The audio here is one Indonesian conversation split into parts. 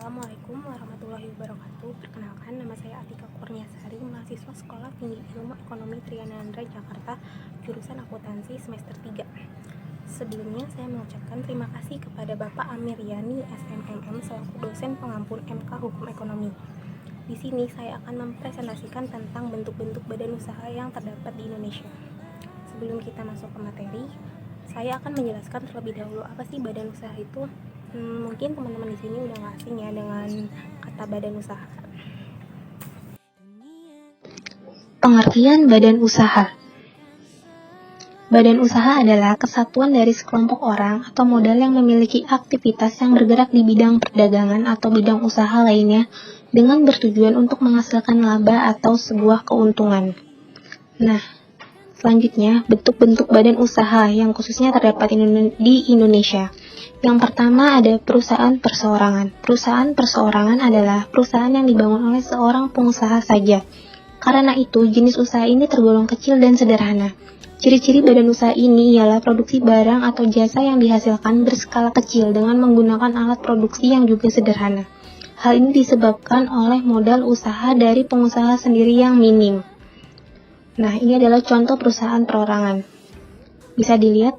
Assalamualaikum warahmatullahi wabarakatuh. Perkenalkan, nama saya Atika Kurniasari, mahasiswa Sekolah Tinggi Ilmu Ekonomi Trianandra, Jakarta, jurusan akuntansi semester 3. Sebelumnya saya mengucapkan terima kasih kepada Bapak Amir Yani SMMM selaku dosen pengampun MK Hukum Ekonomi. Di sini saya akan mempresentasikan tentang bentuk-bentuk badan usaha yang terdapat di Indonesia. Sebelum kita masuk ke materi, saya akan menjelaskan terlebih dahulu apa sih badan usaha itu. Mungkin teman-teman di sini udah nggak asing ya dengan kata badan usaha. Pengertian badan usaha. Badan usaha adalah kesatuan dari sekelompok orang atau modal yang memiliki aktivitas yang bergerak di bidang perdagangan atau bidang usaha lainnya dengan bertujuan untuk menghasilkan laba atau sebuah keuntungan. Nah, selanjutnya bentuk-bentuk badan usaha yang khususnya terdapat di Indonesia. Yang pertama ada perusahaan perseorangan. Perusahaan perseorangan adalah perusahaan yang dibangun oleh seorang pengusaha saja. Karena itu, jenis usaha ini tergolong kecil dan sederhana. Ciri-ciri badan usaha ini ialah produksi barang atau jasa yang dihasilkan berskala kecil dengan menggunakan alat produksi yang juga sederhana. Hal ini disebabkan oleh modal usaha dari pengusaha sendiri yang minim. Nah, ini adalah contoh perusahaan perorangan. Bisa dilihat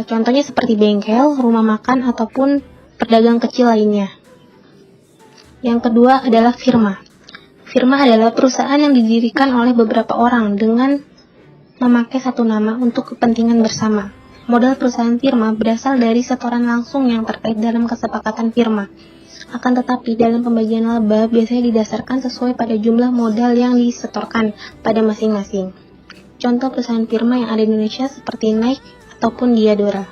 contohnya seperti bengkel, rumah makan, ataupun pedagang kecil lainnya. Yang kedua adalah firma. Firma adalah perusahaan yang didirikan oleh beberapa orang dengan memakai satu nama untuk kepentingan bersama. Modal perusahaan firma berasal dari setoran langsung yang terkait dalam kesepakatan firma. Akan tetapi dalam pembagian laba biasanya didasarkan sesuai pada jumlah modal yang disetorkan pada masing-masing. Contoh perusahaan firma yang ada di Indonesia seperti Nike ataupun Diadora.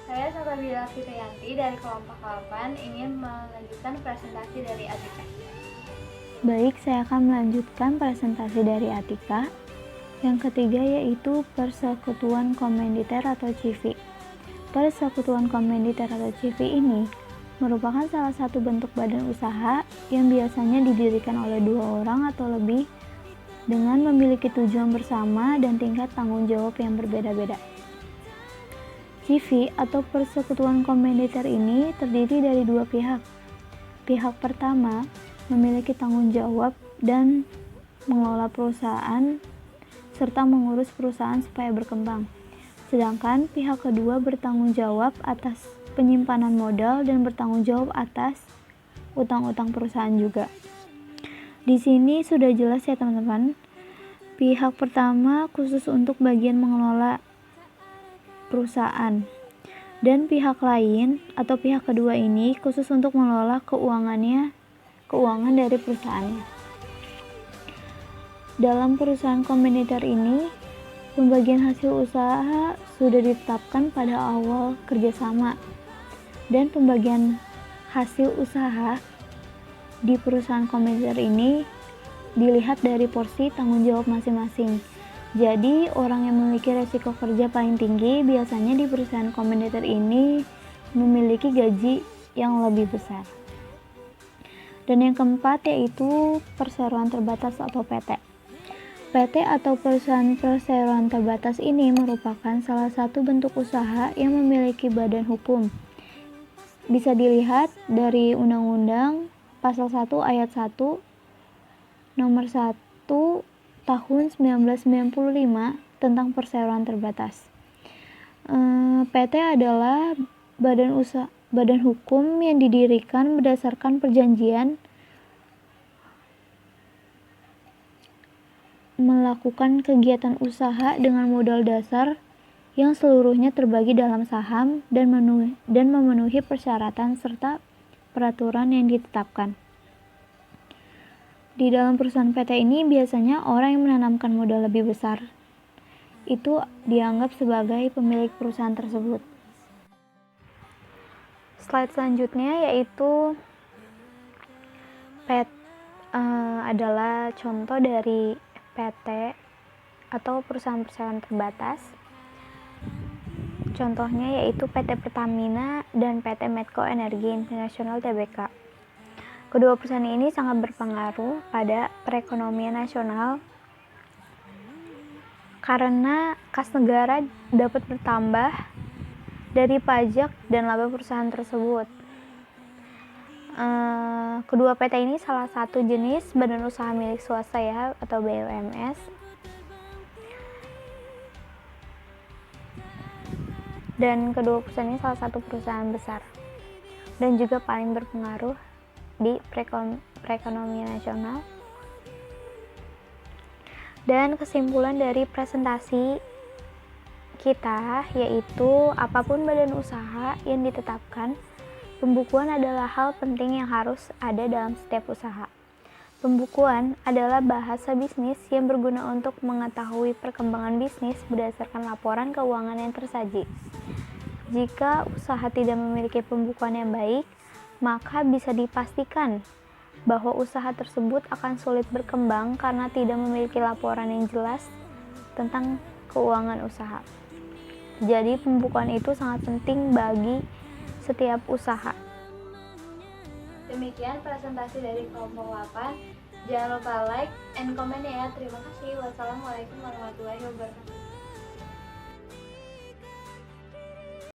Saya Sababila Fitriyanti dari kelompok 8 ingin melanjutkan presentasi dari Atika. Baik, saya akan melanjutkan presentasi dari Atika. Yang ketiga yaitu Persekutuan Komanditer atau CIVI. Persekutuan Komanditer atau CIVI ini merupakan salah satu bentuk badan usaha yang biasanya didirikan oleh 2 orang atau lebih dengan memiliki tujuan bersama dan tingkat tanggung jawab yang berbeda-beda. CIVI atau Persekutuan Komanditer ini terdiri dari 2 pihak. Pihak pertama memiliki tanggung jawab dan mengelola perusahaan serta mengurus perusahaan supaya berkembang. Sedangkan pihak kedua bertanggung jawab atas penyimpanan modal dan bertanggung jawab atas utang-utang perusahaan juga. Di sini sudah jelas ya teman-teman. Pihak pertama khusus untuk bagian mengelola perusahaan. Dan pihak lain atau pihak kedua ini khusus untuk mengelola keuangan dari perusahaannya. Dalam perusahaan komanditer ini, pembagian hasil usaha sudah ditetapkan pada awal kerjasama. Dan pembagian hasil usaha di perusahaan komanditer ini dilihat dari porsi tanggung jawab masing-masing. Jadi, orang yang memiliki resiko kerja paling tinggi biasanya di perusahaan komanditer ini memiliki gaji yang lebih besar. Dan yang keempat yaitu perseroan terbatas atau PT. PT atau perusahaan perseroan terbatas ini merupakan salah satu bentuk usaha yang memiliki badan hukum. Bisa dilihat dari Undang-Undang Pasal 1 Ayat 1 Nomor 1 Tahun 1995 tentang perseroan terbatas. PT adalah badan hukum yang didirikan berdasarkan perjanjian melakukan kegiatan usaha dengan modal dasar yang seluruhnya terbagi dalam saham dan memenuhi persyaratan serta peraturan yang ditetapkan. Di dalam perusahaan PT ini biasanya orang yang menanamkan modal lebih besar itu dianggap sebagai pemilik perusahaan tersebut. Slide selanjutnya yaitu adalah contoh dari PT atau perusahaan perseroan terbatas. Contohnya yaitu PT Pertamina dan PT Medco Energi Internasional Tbk. Kedua perusahaan ini sangat berpengaruh pada perekonomian nasional karena kas negara dapat bertambah dari pajak dan laba perusahaan tersebut. Kedua PT ini salah satu jenis badan usaha milik swasta ya, atau BUMS. Dan kedua perusahaan ini salah satu perusahaan besar dan juga paling berpengaruh di perekonomian nasional. Dan kesimpulan dari presentasi kita yaitu apapun badan usaha yang ditetapkan, pembukuan adalah hal penting yang harus ada dalam setiap usaha. Pembukuan adalah bahasa bisnis yang berguna untuk mengetahui perkembangan bisnis berdasarkan laporan keuangan yang tersaji. Jika usaha tidak memiliki pembukuan yang baik, maka bisa dipastikan bahwa usaha tersebut akan sulit berkembang karena tidak memiliki laporan yang jelas tentang keuangan usaha. Jadi pembukuan itu sangat penting bagi setiap usaha. Demikian presentasi dari kelompok 8. Jangan lupa like and comment ya. Terima kasih. Wassalamualaikum warahmatullahi wabarakatuh.